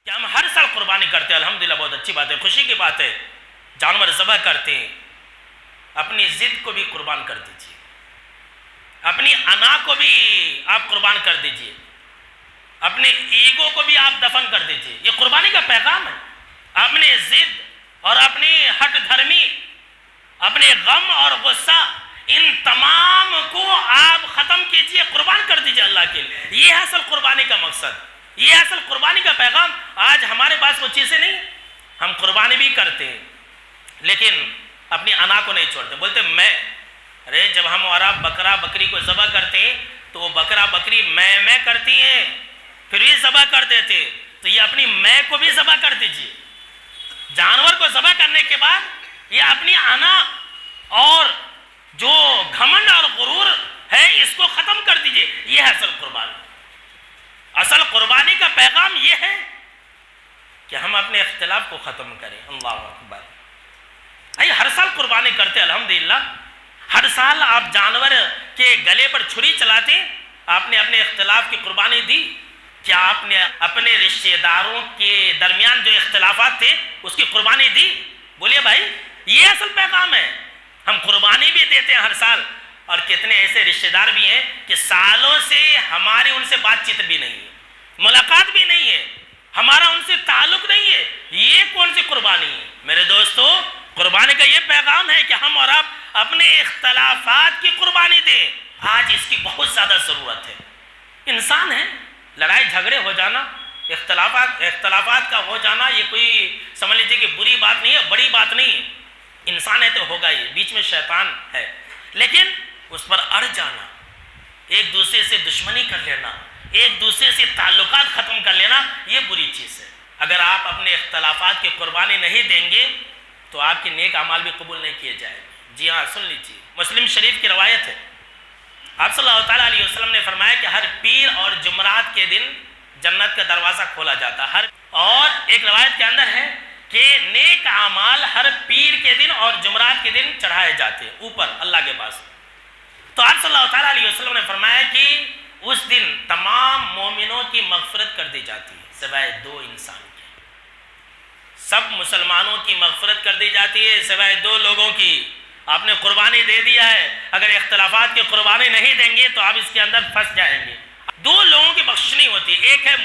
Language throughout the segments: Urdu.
کہ ہم ہر سال قربانی کرتے ہیں، الحمدللہ بہت اچھی بات ہے، خوشی کی بات ہے، جانور ذبح کرتے ہیں، اپنی ضد کو بھی قربان کر دیجیے، اپنی انا کو بھی آپ قربان کر دیجیے، اپنے ایگو کو بھی آپ دفن کر دیجیے، یہ قربانی کا پیغام ہے۔ اپنے ضد اور اپنی ہٹ دھرمی، اپنے غم اور غصہ، ان تمام کو آپ ختم کیجئے، قربان کر دیجئے اللہ کے لیے۔ یہ ہے اصل قربانی کا مقصد، یہ ہے اصل قربانی کا پیغام۔ آج ہمارے پاس وہ چیزیں نہیں، ہم قربانی بھی کرتے ہیں لیکن اپنی انا کو نہیں چھوڑتے، بولتے میں، ارے جب ہم اور آپ بکرا بکری کو ذبح کرتے ہیں تو وہ بکرا بکری میں کرتی ہیں، پھر بھی ذبح کر دیتے، تو یہ اپنی میں کو بھی ذبح کر دیجئے۔ جانور کو ذبح کرنے کے بعد یہ اپنی انا اور جو گھمنڈ اور غرور ہے اس کو ختم کر دیجئے، یہ ہے اصل قربانی۔ اصل قربانی کا پیغام یہ ہے کہ ہم اپنے اختلاف کو ختم کریں۔ اللہ اکبر۔ ہر سال قربانی کرتے الحمدللہ، ہر سال آپ جانور کے گلے پر چھری چلاتے، آپ نے اپنے اختلاف کی قربانی دی۔ کیا آپ نے اپنے رشتہ داروں کے درمیان جو اختلافات تھے اس کی قربانی دی؟ بولیے بھائی، یہ اصل پیغام ہے۔ ہم قربانی بھی دیتے ہیں ہر سال، اور کتنے ایسے رشتہ دار بھی ہیں کہ سالوں سے ہماری ان سے بات چیت بھی نہیں ہے، ملاقات بھی نہیں ہے، ہمارا ان سے تعلق نہیں ہے۔ یہ کون سی قربانی ہے؟ میرے دوستو، قربانی کا یہ پیغام ہے کہ ہم اور آپ اپنے اختلافات کی قربانی دیں۔ آج اس کی بہت زیادہ ضرورت ہے۔ انسان ہے، لڑائی جھگڑے ہو جانا، اختلافات کا ہو جانا، یہ کوئی سمجھ لیجیے کہ بری بات نہیں ہے، بڑی بات نہیں ہے۔ انسان ہے تو ہوگا ہی، بیچ میں شیطان ہے، لیکن اس پر اڑ جانا، ایک دوسرے سے دشمنی کر لینا، ایک دوسرے سے تعلقات ختم کر لینا، یہ بری چیز ہے۔ اگر آپ اپنے اختلافات کی قربانی نہیں دیں گے تو آپ کے نیک اعمال بھی قبول نہیں کیے جائیں گے۔ جی ہاں، سن لیجیے، مسلم شریف کی روایت ہے، آپ صلی اللہ تعالیٰ علیہ وسلم نے فرمایا کہ ہر پیر اور جمعرات کے دن جنت کا دروازہ کھولا جاتا ہے، اور ایک روایت کے اندر ہے کہ نیک اعمال ہر پیر کے دن اور جمعرات کے دن چڑھائے جاتے ہیں اوپر اللہ کے پاس۔ تو آپ صلی اللہ تعالیٰ علیہ وسلم نے فرمایا کہ اس دن تمام مومنوں کی مغفرت کر دی جاتی ہے سوائے دو انسان کے۔ سب مسلمانوں کی مغفرت کر دی جاتی ہے سوائے دو لوگوں کی۔ آپ نے قربانی دے دیا ہے، اگر اختلافات کی قربانی نہیں دیں گے تو آپ اس کے اندر پھنس جائیں گے۔ دو لوگوں کی بخشش نہیں ہوتی، ایک ہے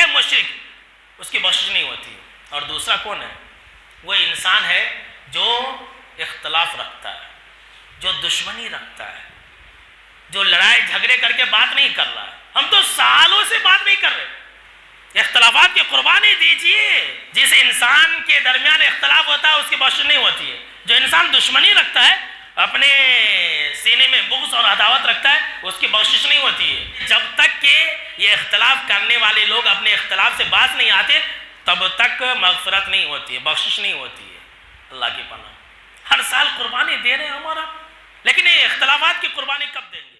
مشرک، اس کی بخشش نہیں ہوتی، اور دوسرا کون ہے؟ وہ انسان ہے جو اختلاف رکھتا ہے، جو دشمنی رکھتا ہے، جو لڑائی جھگڑے کر کے بات نہیں کر رہا ہے۔ ہم تو سالوں سے بات نہیں کر رہے۔ اختلافات کی قربانی دیجئے۔ جس انسان کے درمیان اختلاف ہوتا ہے اس کی بخشش نہیں ہوتی ہے۔ جو انسان دشمنی رکھتا ہے، اپنے سینے میں بغض اور عداوت رکھتا ہے، اس کی بخشش نہیں ہوتی ہے۔ جب تک کہ یہ اختلاف کرنے والے لوگ اپنے اختلاف سے باز نہیں آتے تب تک مغفرت نہیں ہوتی ہے، بخشش نہیں ہوتی ہے۔ اللہ کی پناہ۔ ہر سال قربانی دے رہے ہیں ہمارا، لیکن یہ اختلافات کی قربانی کب دیں گے؟